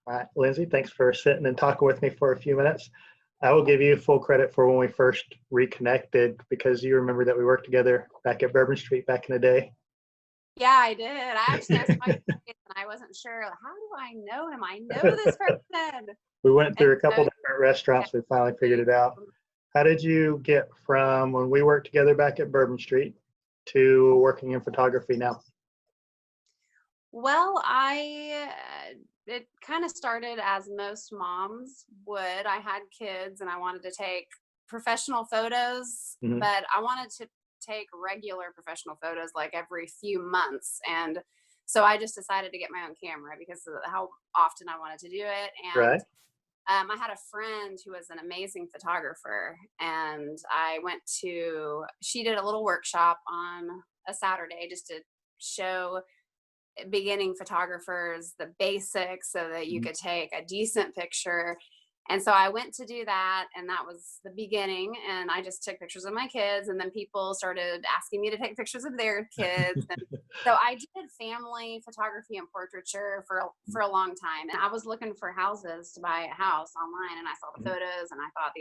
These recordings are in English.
All right, Lindsey, thanks for sitting and talking with me for a few minutes. I will give you full credit for when we first reconnected because you remember that we worked together back at Bourbon Street back in the day. Yeah, I did. I saw your face and I wasn't sure, like, how do I know him? I know this person. We went And through a couple so, different restaurants. We finally figured it out. yeah. How did you get from when we worked together back at Bourbon Street to working in photography now? Well, it kind of started as most moms would. I had kids and I wanted to take professional photos, Hmm. but I wanted to take regular professional photos like every few months. And so I just decided to get my own camera because of how often I wanted to do it. And Right. I had a friend who was an amazing photographer, and she did a little workshop on a Saturday just to show beginning photographers the basics so that you Mhm. could take a decent picture. And so I went to do that, and that was the beginning. And I just took pictures of my kids, and then people started asking me to take pictures of their kids. And so I did family photography and portraiture for a long time. And I was looking for houses to buy a house online, and I saw the Mhm. photos, and I thought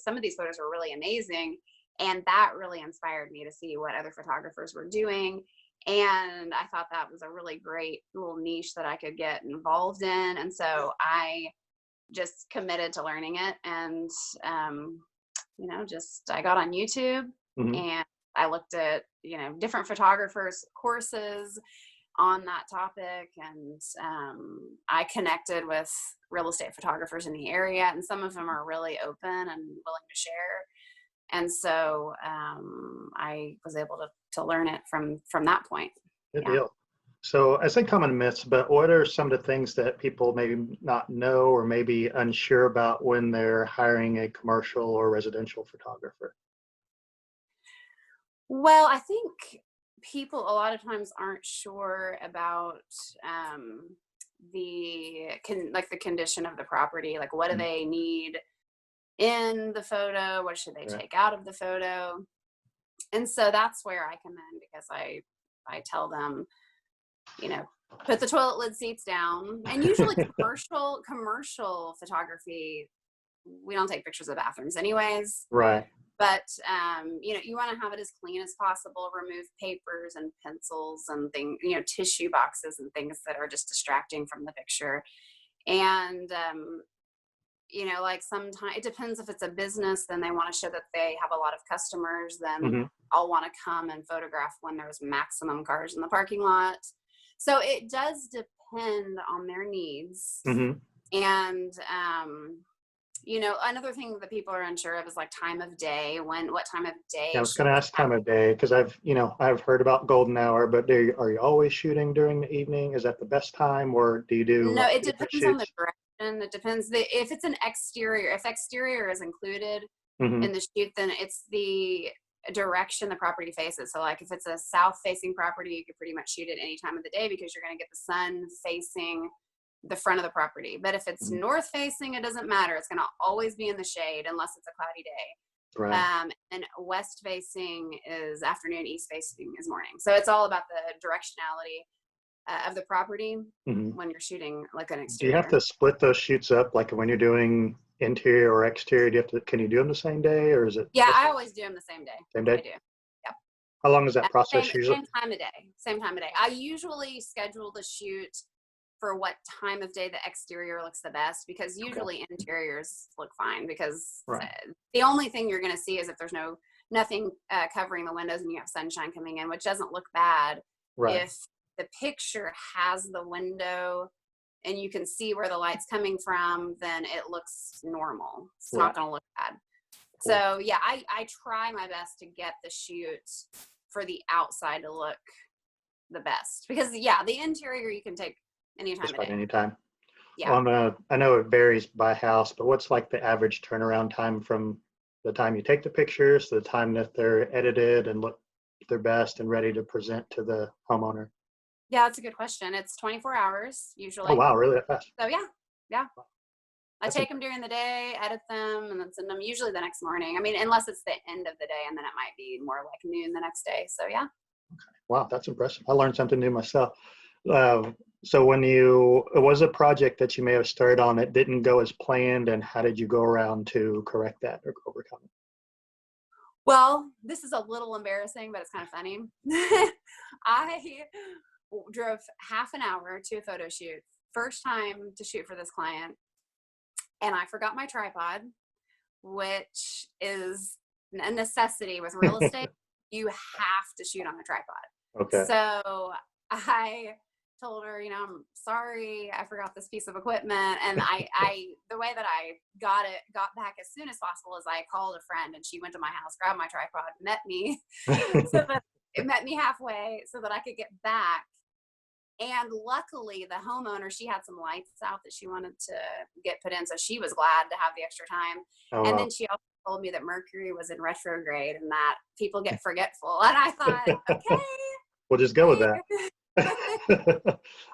some of these photos were really amazing. And that really inspired me to see what other photographers were doing. And I thought that was a really great little niche that I could get involved in. And so I just committed to learning it. And just I got on YouTube Mhm. and I looked at different photographers courses on that topic. And I connected with real estate photographers in the area, and some of them are really open and willing to share. And so I was able to learn it from that point. Good Yeah. deal. So I say common myths, but what are some of the things that people maybe not know or maybe unsure about when they're hiring a commercial or residential photographer? Well, I think people a lot of times aren't sure about the condition of the property. Like, what do Mhm. they need in the photo? What should they Right. take out of the photo? And so that's where I come in, because I tell them, you know, put the toilet lid seats down. And usually commercial photography, we don't take pictures of bathrooms anyways. Right. But you want to have it as clean as possible. Remove papers and pencils and tissue boxes and things that are just distracting from the picture. And like sometimes it depends. If it's a business, then they want to show that they have a lot of customers. Then Hmm. I'll want to come and photograph when there's maximum cars in the parking lot. So it does depend on their needs. Hmm. And another thing that people are unsure of is like time of day. What time of Yeah, I day was should going to they ask have? time of day because I've heard about golden hour, but are you always shooting during the evening? Is that the best time, or do you do No, lots it of different depends on the shoots? direction. It depends. If it's an exterior, if exterior is included Hmm. in the shoot, then it's the direction the property faces. So like if it's a south facing property, you could pretty much shoot it any time of the day because you're going to get the sun facing the front of the property. But if it's Hmm. north facing, it doesn't matter. It's going to always be in the shade unless it's a cloudy day. Right. And west facing is afternoon, east facing is morning. So it's all about the directionality of the property Hmm. when you're shooting like an Do you have exterior. to split those shoots up, like when you're doing interior or exterior? Can you do them the same day, or is it Yeah, I different? always do them the same day. Same I day? do. Yep. How long is that Same process usually? same time of day. Same time of day. I usually schedule the shoot for what time of day the exterior looks the best, because Okay. usually interiors look fine, because Right. the only thing you're going to see is if there's nothing covering the windows and you have sunshine coming in, which doesn't look bad. Right. If the picture has the window and you can see where the light's coming from, then it looks normal. It's not Right. going to look bad. Cool. So yeah, I try my best to get the shoot for the outside to look the best, because yeah, the interior you can take any time Just of about day. any time. Yeah. I know it varies by house, but what's like the average turnaround time from the time you take the pictures to the time that they're edited and look their best and ready to present to the homeowner? Yeah, that's a good question. It's 24 hours Oh, usually. wow, really that fast? So yeah, yeah. I That's take them during the day, edit them, and then send them usually the next morning. I mean, unless it's the end of the day, and then it might be more like noon the next day. So yeah. wow, that's impressive. I learned something new myself. Uh, So when it was a project that you may have started on that didn't go as planned, and how did you go around to correct that or overcome it? Well, this is a little embarrassing, but it's kind of funny. I drove half an hour to a photo shoot, first time to shoot for this client, and I forgot my tripod, which is a necessity with real estate. You have to shoot on a tripod. Okay. So I told her, I'm sorry, I forgot this piece of equipment. And the way that I got back as soon as possible is I called a friend, and she went to my house, grabbed my tripod, met me, so that it met me halfway so that I could get back. And luckily the homeowner, she had some lights out that she wanted to get put in. So she was glad to have the extra time. Oh, And wow. then she also told me that Mercury was in retrograde and that people get forgetful. And I thought, okay. We'll just go with that. I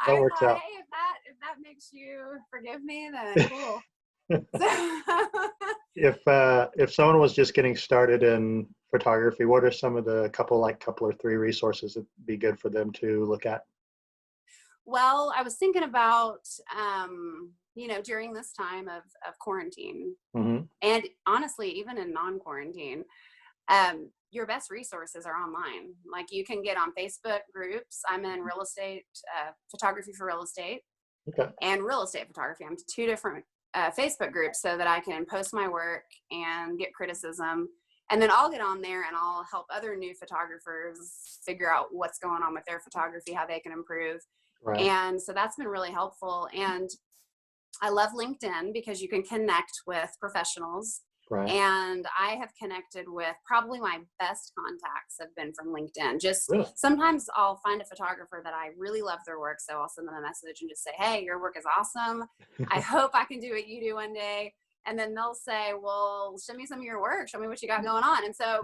That works thought, out. hey, if that makes you forgive me, then cool. If someone was just getting started in photography, what are some of the couple or three resources that'd be good for them to look at? Well, I was thinking about, during this time of quarantine, Mm-hmm. and honestly, even in non-quarantine, your best resources are online. Like you can get on Facebook groups. I'm in real estate, photography for real estate, Okay. and real estate photography. I'm two different Facebook groups so that I can post my work and get criticism. And then I'll get on there and I'll help other new photographers figure out what's going on with their photography, how they can improve. Right. And so that's been really helpful. And I love LinkedIn because you can connect with professionals. Right. And I have connected with probably my best contacts have been from LinkedIn. Just Really? sometimes I'll find a photographer that I really love their work. So I'll send them a message and just say, hey, your work is awesome. I hope I can do what you do one day. And then they'll say, well, show me some of your work. Show me what you got going on. And so,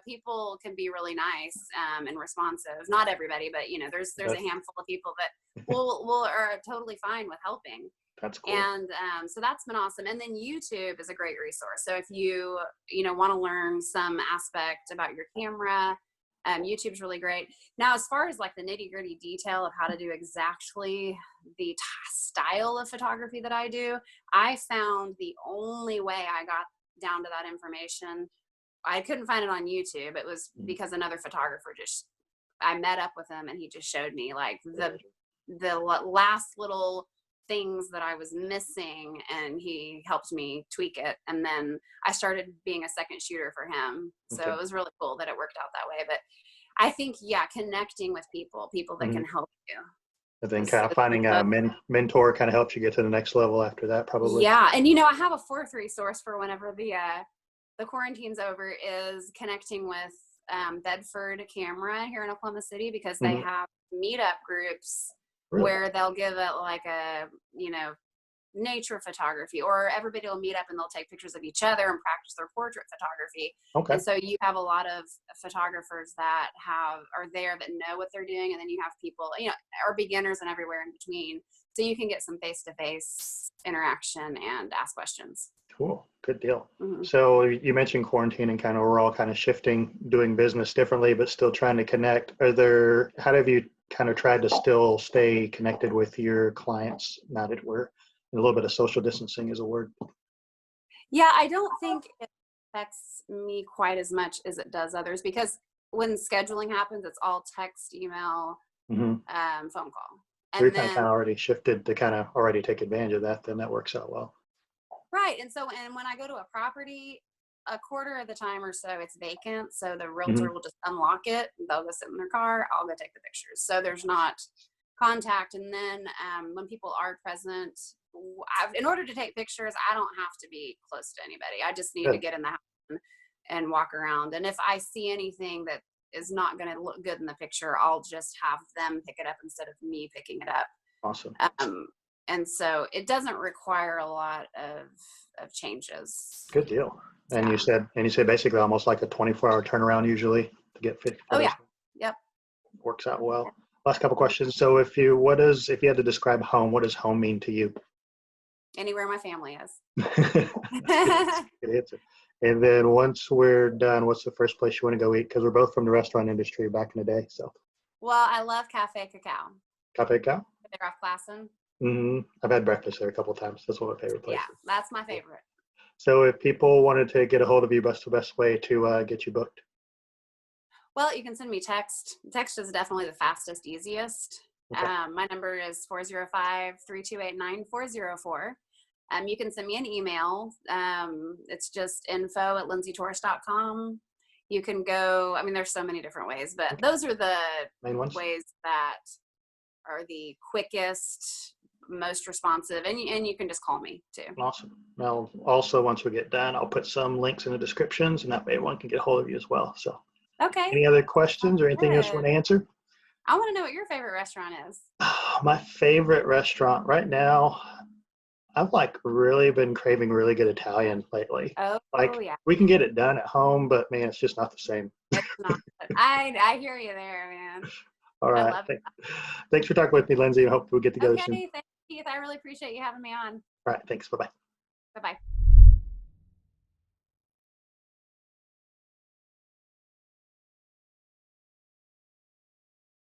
people can be really nice and responsive. Not everybody, but, there's a handful of people that are totally fine with helping. That's cool. And so that's been awesome. And then YouTube is a great resource. So if you, want to learn some aspect about your camera, YouTube's really great. Now, as far as like the nitty gritty detail of how to do exactly the style of photography that I do, I found the only way I got down to that information, I couldn't find it on YouTube. It was because another photographer I met up with him and he just showed me like the last little things that I was missing, and he helped me tweak it. And then I started being a second shooter for him. So It was really cool that it worked out that way. But I think, connecting with people that can help you. And then kind of finding a mentor kind of helps you get to the next level after that, probably. Yeah. And, I have a fourth resource for whenever the quarantine's over is connecting with Bedford Camera here in Oklahoma City, because they have meetup groups. Really? Where they'll give it like a, nature photography, or everybody will meet up and they'll take pictures of each other and practice their portrait photography. Okay. And so you have a lot of photographers that are there that know what they're doing. And then you have people, are beginners and everywhere in between. So you can get some face-to-face interaction and ask questions. Cool. Good deal. Mm-hmm. So you mentioned quarantine and kind of we're all kind of shifting, doing business differently, but still trying to connect. How have you kind of tried to still stay connected with your clients now that we're a little bit of social distancing is a word? Yeah, I don't think it affects me quite as much as it does others, because when scheduling happens, it's all text, email, phone call. And you're kind of already shifted to kind of already take advantage of that, then that works out well. Right. And when I go to a property, a quarter of the time or so it's vacant. So the realtor will just unlock it. They'll go sit in their car. I'll go take the pictures. So there's not contact. And then when people are present, in order to take pictures, I don't have to be close to anybody. I just need to get in the house and walk around. And if I see anything that is not going to look good in the picture, I'll just have them pick it up instead of me picking it up. Awesome. And so it doesn't require a lot of changes. Good deal. And you said basically almost like a 24-hour turnaround usually to get fit. Oh yeah. Yep. Works out well. Last couple questions. So if you had to describe home, what does home mean to you? Anywhere my family is. Good answer. And then once we're done, what's the first place you want to go eat? Because we're both from the restaurant industry back in the day. So. Well, I love Cafe Cacao. Cafe Cacao? They're off Classen. I've had breakfast there a couple of times. That's one of my favorite places. Yeah, that's my favorite. So if people wanted to get a hold of you, what's the best way to get you booked? Well, you can send me text. Text is definitely the fastest, easiest. Okay. My number is 405-328-9404. You can send me an email. It's just info@lindseytorres.com. You can go, I mean, there's so many different ways, but those are the Main ones? ways that are the quickest, most responsive, and you can just call me too. Awesome. Now, also, once we get done, I'll put some links in the descriptions, and that way everyone can get a hold of you as well. So, okay. Any other questions or anything else you want to answer? I want to know what your favorite restaurant is. My favorite restaurant right now, I've really been craving really good Italian lately. Oh, yeah. We can get it done at home, but man, it's just not the same. It's not. I hear you there, man. All right. I love it. Thanks for talking with me, Lindsey. I hope we'll get together soon. Okay, thanks, Keith. I really appreciate you having me on. All right. Thanks. Bye-bye.